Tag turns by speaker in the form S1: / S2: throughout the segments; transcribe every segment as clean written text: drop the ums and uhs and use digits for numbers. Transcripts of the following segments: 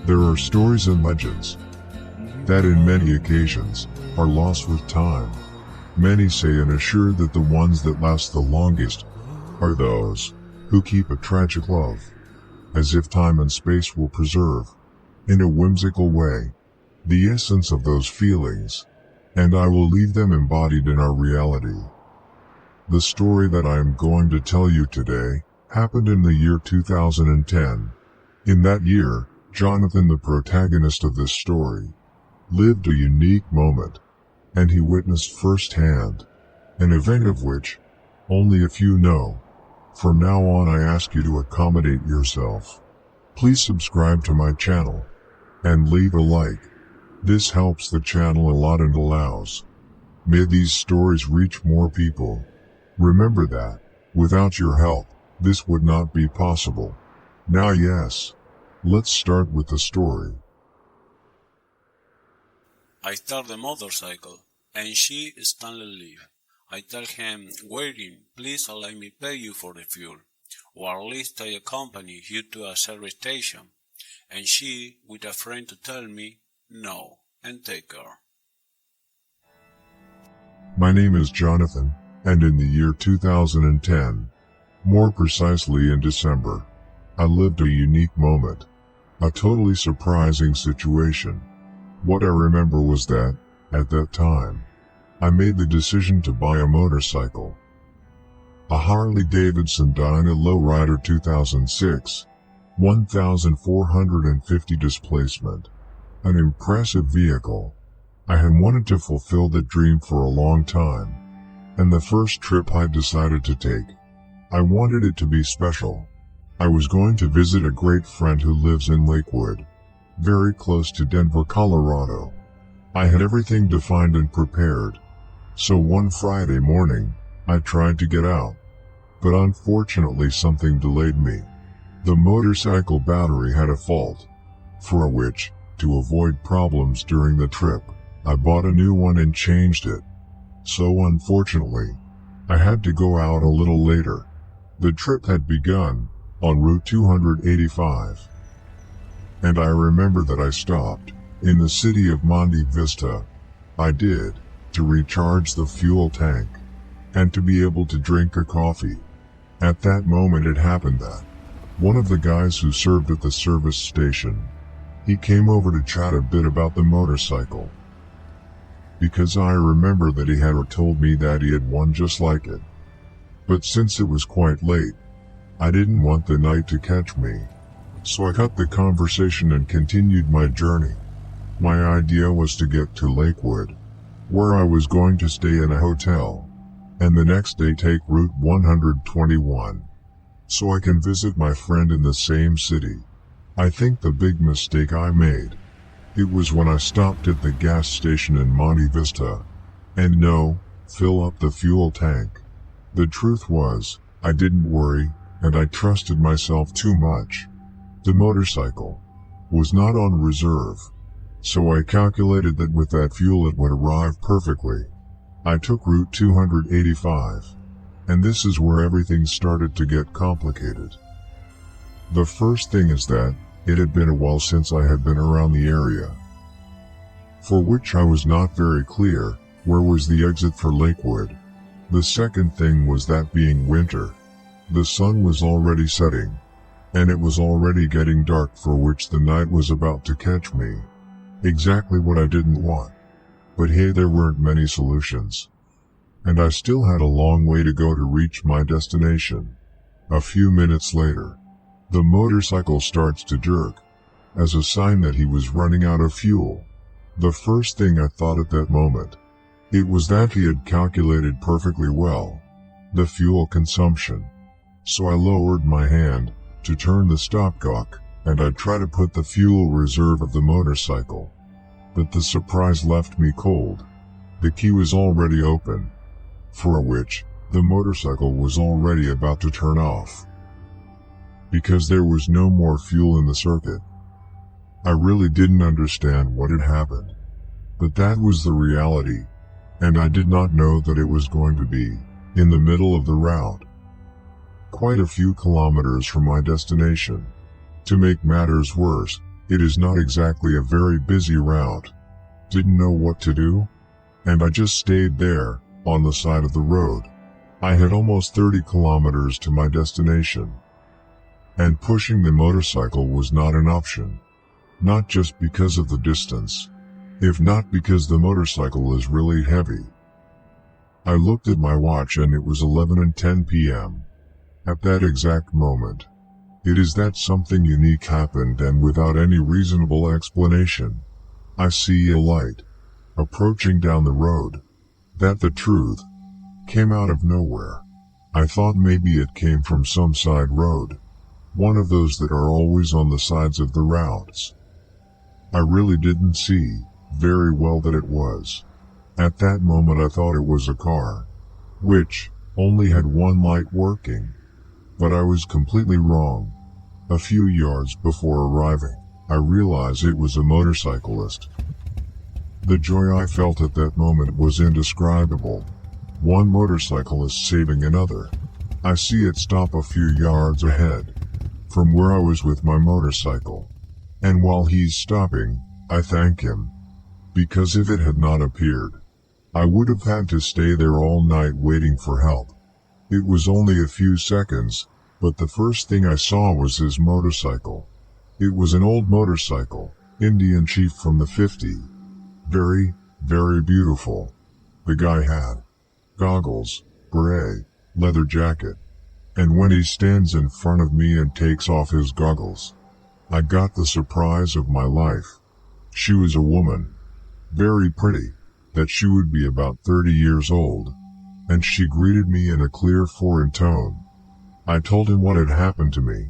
S1: There are stories and legends that in many occasions are lost with time. Many say and assure that the ones that last the longest are those who keep a tragic love, as if time and space will preserve, in a whimsical way, the essence of those feelings, and I will leave them embodied in our reality. The story that I am going to tell you today happened in the year 2010. In that year, Jonathan, the protagonist of this story, lived a unique moment, and he witnessed firsthand an event of which only a few know. From now on, I ask you to accommodate yourself. Please subscribe to my channel and leave a like. This helps the channel a lot and allows may these stories reach more people. Remember that without your help, this would not be possible. Now yes, let's start with the story.
S2: I start the motorcycle, and she stands leave. I tell him, waiting, please allow me pay you for the fuel, or at least I accompany you to a service station. And she, with a friend to tell me, no, and take her.
S1: My name is Jonathan, and in the year 2010, more precisely in December, I lived a unique moment, a totally surprising situation. What I remember was that, at that time, I made the decision to buy a motorcycle. A Harley-Davidson Dyna Lowrider 2006, 1,450 displacement. An impressive vehicle. I had wanted to fulfill that dream for a long time, and the first trip I decided to take, I wanted it to be special. I was going to visit a great friend who lives in Lakewood, very close to Denver, Colorado. I had everything defined and prepared. So one Friday morning, I tried to get out. But unfortunately something delayed me. The motorcycle battery had a fault, for which, to avoid problems during the trip, I bought a new one and changed it. So unfortunately, I had to go out a little later. The trip had begun on Route 285. And I remember that I stopped in the city of Monte Vista. I did, to recharge the fuel tank, and to be able to drink a coffee. At that moment it happened that one of the guys who served at the service station, he came over to chat a bit about the motorcycle. Because I remember that he had told me that he had one just like it. But since it was quite late, I didn't want the night to catch me. So I cut the conversation and continued my journey. My idea was to get to Lakewood, where I was going to stay in a hotel, and the next day take Route 121, so I can visit my friend in the same city. I think the big mistake I made, it was when I stopped at the gas station in Monte Vista, and fill up the fuel tank. The truth was, I didn't worry, and I trusted myself too much. The motorcycle was not on reserve, so I calculated that with that fuel it would arrive perfectly. I took Route 285, and this is where everything started to get complicated. The first thing is that it had been a while since I had been around the area, for which I was not very clear where was the exit for Lakewood. The second thing was that being winter, the sun was already setting, and it was already getting dark, for which the night was about to catch me. Exactly what I didn't want. But hey, there weren't many solutions. And I still had a long way to go to reach my destination. A few minutes later, the motorcycle starts to jerk, as a sign that he was running out of fuel. The first thing I thought at that moment, it was that he had calculated perfectly well the fuel consumption. So I lowered my hand to turn the stopcock, and I tried to put the fuel reserve of the motorcycle. But the surprise left me cold. The key was already open, for which the motorcycle was already about to turn off, because there was no more fuel in the circuit. I really didn't understand what had happened, but that was the reality, and I did not know that it was going to be in the middle of the route, quite a few kilometers from my destination. To make matters worse, It is not exactly a very busy route. Didn't know what to do, and I just stayed there, on the side of the road. I had almost 30 kilometers to my destination, and pushing the motorcycle was not an option. Not just because of the distance, if not because the motorcycle is really heavy. I looked at my watch and it was 11:10 p.m. At that exact moment, it is that something unique happened, and without any reasonable explanation, I see a light approaching down the road. That the truth came out of nowhere. I thought maybe it came from some side road, one of those that are always on the sides of the routes. I really didn't see very well that it was. At that moment I thought it was a car, which only had one light working. But I was completely wrong. A few yards before arriving, I realized it was a motorcyclist. The joy I felt at that moment was indescribable. One motorcyclist saving another. I see it stop a few yards ahead from where I was with my motorcycle. And while he's stopping, I thank him. Because if it had not appeared, I would have had to stay there all night waiting for help. It was only a few seconds, but the first thing I saw was his motorcycle. It was an old motorcycle, Indian Chief from the 50s. Very, very beautiful. The guy had goggles, beret, leather jacket, and when he stands in front of me and takes off his goggles, I got the surprise of my life. She was a woman, very pretty, that she would be about 30 years old, and she greeted me in a clear foreign tone. I told him what had happened to me,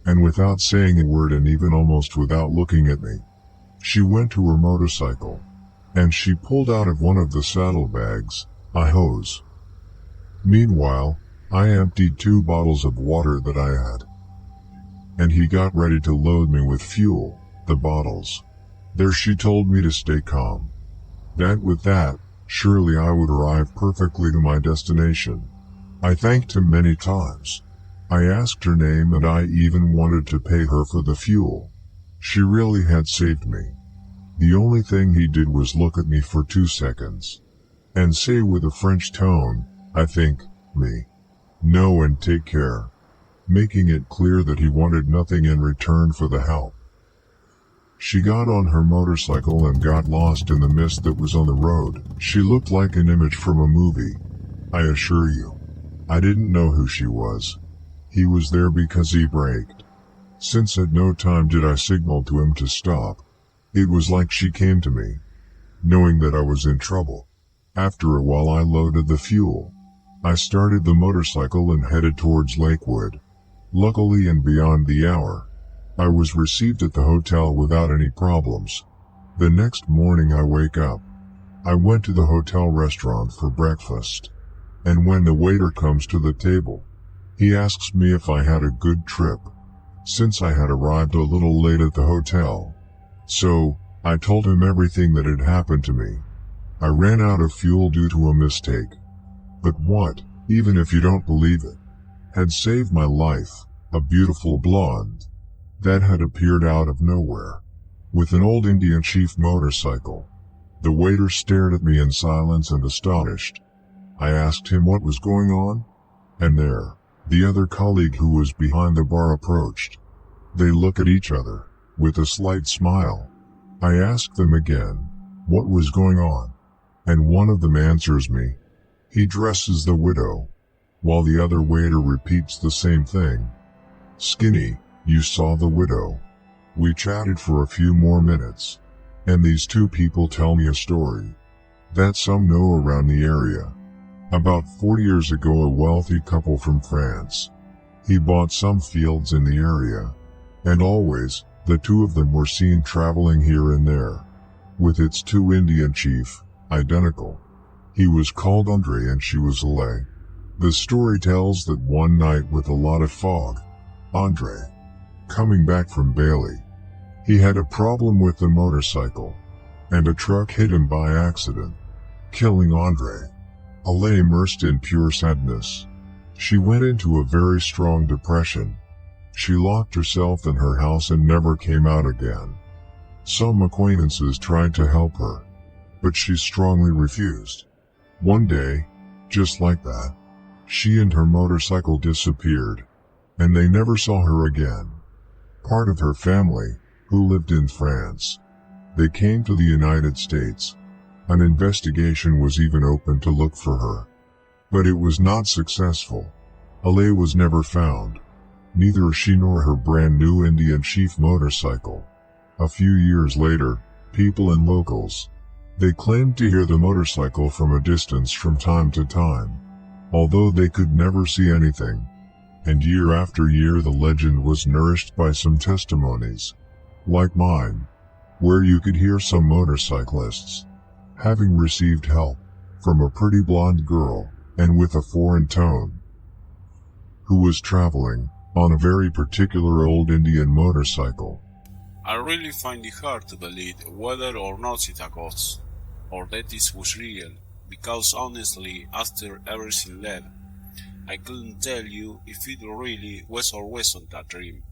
S1: and without saying a word and even almost without looking at me, she went to her motorcycle, and she pulled out of one of the saddlebags a hose. Meanwhile, I emptied 2 bottles of water that I had, and he got ready to load me with fuel, the bottles. There she told me to stay calm. That with that, surely I would arrive perfectly to my destination. I thanked him many times. I asked her name and I even wanted to pay her for the fuel. She really had saved me. The only thing he did was look at me for 2 seconds and say with a French tone, I think, me. No and take care, making it clear that he wanted nothing in return for the help. She got on her motorcycle and got lost in the mist that was on the road. She looked like an image from a movie. I assure you, I didn't know who she was. He was there because he braked. Since at no time did I signal to him to stop. It was like she came to me, knowing that I was in trouble. After a while I loaded the fuel. I started the motorcycle and headed towards Lakewood. Luckily and beyond the hour, I was received at the hotel without any problems. The next morning I wake up. I went to the hotel restaurant for breakfast, and when the waiter comes to the table, he asks me if I had a good trip, since I had arrived a little late at the hotel. So, I told him everything that had happened to me. I ran out of fuel due to a mistake. But what, even if you don't believe it, had saved my life, a beautiful blonde that had appeared out of nowhere, with an old Indian Chief motorcycle. The waiter stared at me in silence and astonished. I asked him what was going on, and there, the other colleague who was behind the bar approached. They look at each other, with a slight smile. I asked them again, what was going on, and one of them answers me. He dresses the widow, while the other waiter repeats the same thing. Skinny, you saw the widow. We chatted for a few more minutes, and these 2 people tell me a story that some know around the area. About 40 years ago, a wealthy couple from France. He bought some fields in the area, and always, the 2 of them were seen traveling here and there, with its 2 Indian Chief, identical. He was called Andre and she was Lay. The story tells that one night with a lot of fog, Andre, coming back from Bailey, he had a problem with the motorcycle, and a truck hit him by accident, killing Andre. Lay immersed in pure sadness. She went into a very strong depression. She locked herself in her house and never came out again. Some acquaintances tried to help her, but she strongly refused. One day, just like that, she and her motorcycle disappeared, and they never saw her again. Part of her family, who lived in France, they came to the United States. An investigation was even opened to look for her, but it was not successful. Ale was never found, neither she nor her brand new Indian Chief motorcycle. A few years later, people and locals, they claimed to hear the motorcycle from a distance from time to time, although they could never see anything. And year after year the legend was nourished by some testimonies, like mine, where you could hear some motorcyclists having received help from a pretty blonde girl, and with a foreign tone, who was traveling on a very particular old Indian motorcycle.
S2: I really find it hard to believe whether or not it's a ghost, or that it was real, because honestly, after everything left, I couldn't tell you if it really was or wasn't a dream.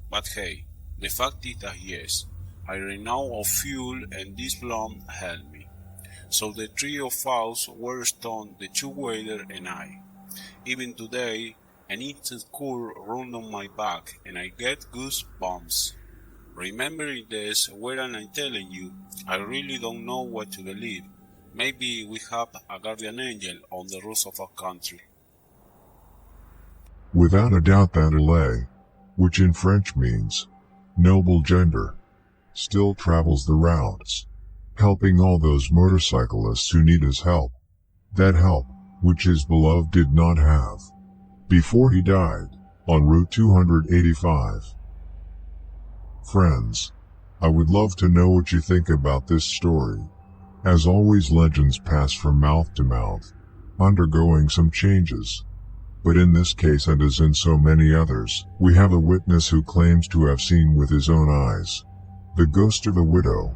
S2: But hey, the fact is that yes, I ran out of fuel and this blonde helped me. So the three of us were stunned, the two-wheeler and I. Even today, an instant cold runs down my back and I get goosebumps. Remembering this, wherein I'm telling you, I really don't know what to believe. Maybe we have a guardian angel on the roofs of our country.
S1: Without a doubt that Ale, which in French means noble gender, still travels the routes, helping all those motorcyclists who need his help. That help, which his beloved did not have before he died on Route 285. Friends, I would love to know what you think about this story. As always, legends pass from mouth to mouth, undergoing some changes. But in this case, and as in so many others, we have a witness who claims to have seen with his own eyes the ghost of a widow,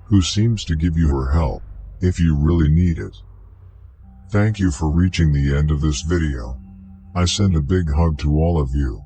S1: who seems to give you her help, if you really need it. Thank you for reaching the end of this video. I send a big hug to all of you.